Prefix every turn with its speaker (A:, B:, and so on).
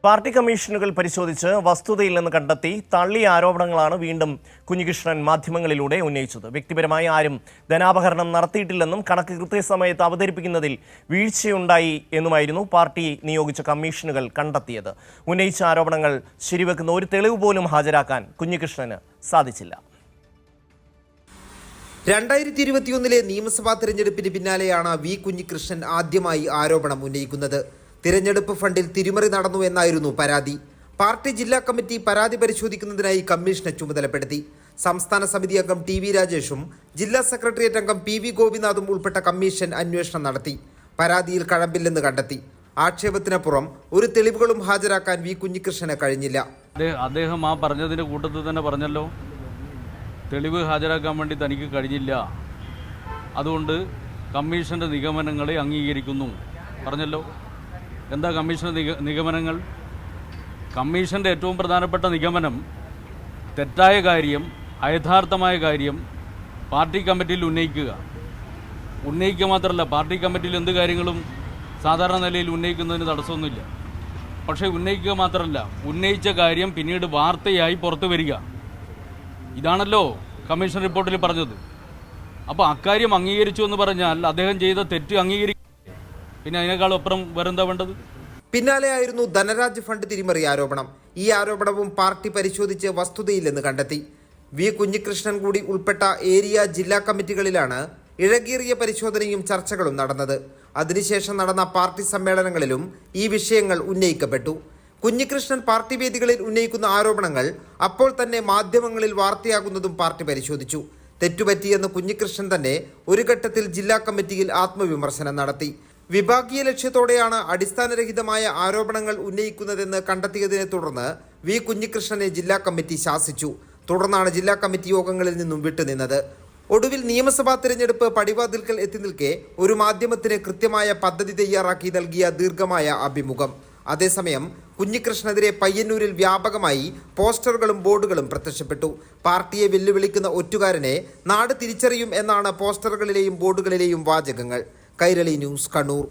A: Party കമ്മീഷനുകൾ പരിശോധിച്ച് വസ്തുതയില്ലെന്ന് കണ്ടെത്തി തള്ളിയ ആരോപണങ്ങളാണ് വീണ്ടും കുഞ്ഞികൃഷ്ണൻ മാധ്യമങ്ങളിലൂടെ ഉന്നയിച്ചത്. വ്യക്തിപരമായി ആരും ധനാപഹരണം നടത്തിയിട്ടില്ലെന്നും കണക്ക് കൃത്യസമയത്ത് അവതരിപ്പിക്കുന്നതിൽ വീഴ്ചയുണ്ടായി എന്നുമായിരുന്നു പാർട്ടി നിയോഗിച്ച കമ്മീഷനുകൾ കണ്ടെത്തിയത്. ഉന്നയിച്ച ആരോപണങ്ങൾ ശരിവെക്കുന്ന ഒരു തെളിവ് പോലും ഹാജരാക്കാൻ കുഞ്ഞികൃഷ്ണന് സാധിച്ചില്ല.
B: 2021 നിയമസഭാ തെരഞ്ഞെടുപ്പിന് പിന്നാലെയാണ് വി കുഞ്ഞികൃഷ്ണൻ ആദ്യമായി ആരോപണം ഉന്നയിക്കുന്നത്. തിരഞ്ഞെടുപ്പ് ഫണ്ടിൽ തിരിമറി നടന്നു എന്നായിരുന്നു പരാതി. പാർട്ടി ജില്ലാ കമ്മിറ്റി പരാതി പരിശോധിക്കുന്നതിനായി കമ്മീഷനെ ചുമതലപ്പെടുത്തി. സംസ്ഥാന സമിതി അംഗം ടി വി രാജേഷും ജില്ലാ സെക്രട്ടേറിയറ്റ് അംഗം പി വി ഗോപിനാഥും ഉൾപ്പെട്ട കമ്മീഷൻ അന്വേഷണം നടത്തി. പരാതിയിൽ കഴമ്പില്ലെന്ന് കണ്ടെത്തി. ആക്ഷേപത്തിനപ്പുറം ഒരു തെളിവുകളും ഹാജരാക്കാൻ വി കുഞ്ഞികൃഷ്ണന് കഴിഞ്ഞില്ല.
C: അദ്ദേഹം ആ പറഞ്ഞതിന്റെ കൂട്ടത്തിൽ തന്നെ പറഞ്ഞല്ലോ, തെളിവ് ഹാജരാക്കാൻ വേണ്ടി തനിക്ക് കഴിഞ്ഞില്ല, അതുകൊണ്ട് കമ്മീഷന്റെ നിഗമനങ്ങളെ അംഗീകരിക്കുന്നു പറഞ്ഞല്ലോ. എന്താ കമ്മീഷന്റെ നിഗമനങ്ങൾ? കമ്മീഷന്റെ ഏറ്റവും പ്രധാനപ്പെട്ട നിഗമനം തെറ്റായ കാര്യം, അയഥാർത്ഥമായ കാര്യം പാർട്ടി കമ്മിറ്റിയിൽ ഉന്നയിക്കുക മാത്രമല്ല, പാർട്ടി കമ്മിറ്റിയിൽ എന്ത് കാര്യങ്ങളും സാധാരണ നിലയിൽ ഉന്നയിക്കുന്നതിന് തടസ്സമൊന്നുമില്ല. പക്ഷേ ഉന്നയിക്കുക മാത്രമല്ല, ഉന്നയിച്ച കാര്യം പിന്നീട് വാർത്തയായി പുറത്തു വരിക, ഇതാണല്ലോ കമ്മീഷൻ റിപ്പോർട്ടിൽ പറഞ്ഞത്. അപ്പോൾ അക്കാര്യം അംഗീകരിച്ചു എന്ന് പറഞ്ഞാൽ അദ്ദേഹം ചെയ്ത തെറ്റ് അംഗീകരിക്കും, പിന്നെ അതിനേക്കാൾ അപ്പുറം വേറെന്താ വേണ്ടത്?
B: പിന്നാലെയായിരുന്നു ധനരാജ് ഫണ്ട് തിരിമറി ആരോപണം. ഈ ആരോപണവും പാർട്ടി പരിശോധിച്ച് വസ്തുതയില്ലെന്ന് കണ്ടെത്തി. വി കുഞ്ഞികൃഷ്ണൻ കൂടി ഉൾപ്പെട്ട ഏരിയ ജില്ലാ കമ്മിറ്റികളിലാണ് ഇഴകേറിയ പരിശോധനയും ചർച്ചകളും നടന്നത്. അതിനുശേഷം നടന്ന പാർട്ടി സമ്മേളനങ്ങളിലും ഈ വിഷയങ്ങൾ ഉന്നയിക്കപ്പെട്ടു. കുഞ്ഞികൃഷ്ണൻ പാർട്ടി വേദികളിൽ ഉന്നയിക്കുന്ന ആരോപണങ്ങൾ അപ്പോൾ തന്നെ മാധ്യമങ്ങളിൽ വാർത്തയാകുന്നതും പാർട്ടി പരിശോധിച്ചു. തെറ്റുപറ്റിയെന്ന് കുഞ്ഞികൃഷ്ണൻ തന്നെ ഒരു ഘട്ടത്തിൽ ജില്ലാ കമ്മിറ്റിയിൽ ആത്മവിമർശനം നടത്തി. വിഭാഗീയ ലക്ഷ്യത്തോടെയാണ് അടിസ്ഥാനരഹിതമായ ആരോപണങ്ങൾ ഉന്നയിക്കുന്നതെന്ന് കണ്ടെത്തിയതിനെ തുടർന്ന് വി കുഞ്ഞികൃഷ്ണനെ ജില്ലാ കമ്മിറ്റി ശാസിച്ചു. തുടർന്നാണ് ജില്ലാ കമ്മിറ്റി യോഗങ്ങളിൽ നിന്നും വിട്ടുനിന്നത്. ഒടുവിൽ നിയമസഭാ തിരഞ്ഞെടുപ്പ് പടിവാതിൽക്കൽ എത്തി നിൽക്കെ ഒരു മാധ്യമത്തിന് കൃത്യമായ പദ്ധതി തയ്യാറാക്കി നൽകിയ ദീർഘമായ അഭിമുഖം. അതേസമയം കുഞ്ഞികൃഷ്ണനെതിരെ പയ്യന്നൂരിൽ വ്യാപകമായി പോസ്റ്ററുകളും ബോർഡുകളും പ്രത്യക്ഷപ്പെട്ടു. പാർട്ടിയെ വെല്ലുവിളിക്കുന്ന ഒറ്റുകാരനെ നാട് തിരിച്ചറിയും എന്നാണ് പോസ്റ്ററുകളിലെയും ബോർഡുകളിലെയും വാചകങ്ങൾ. കൈരളി ന്യൂസ്, കണ്ണൂർ.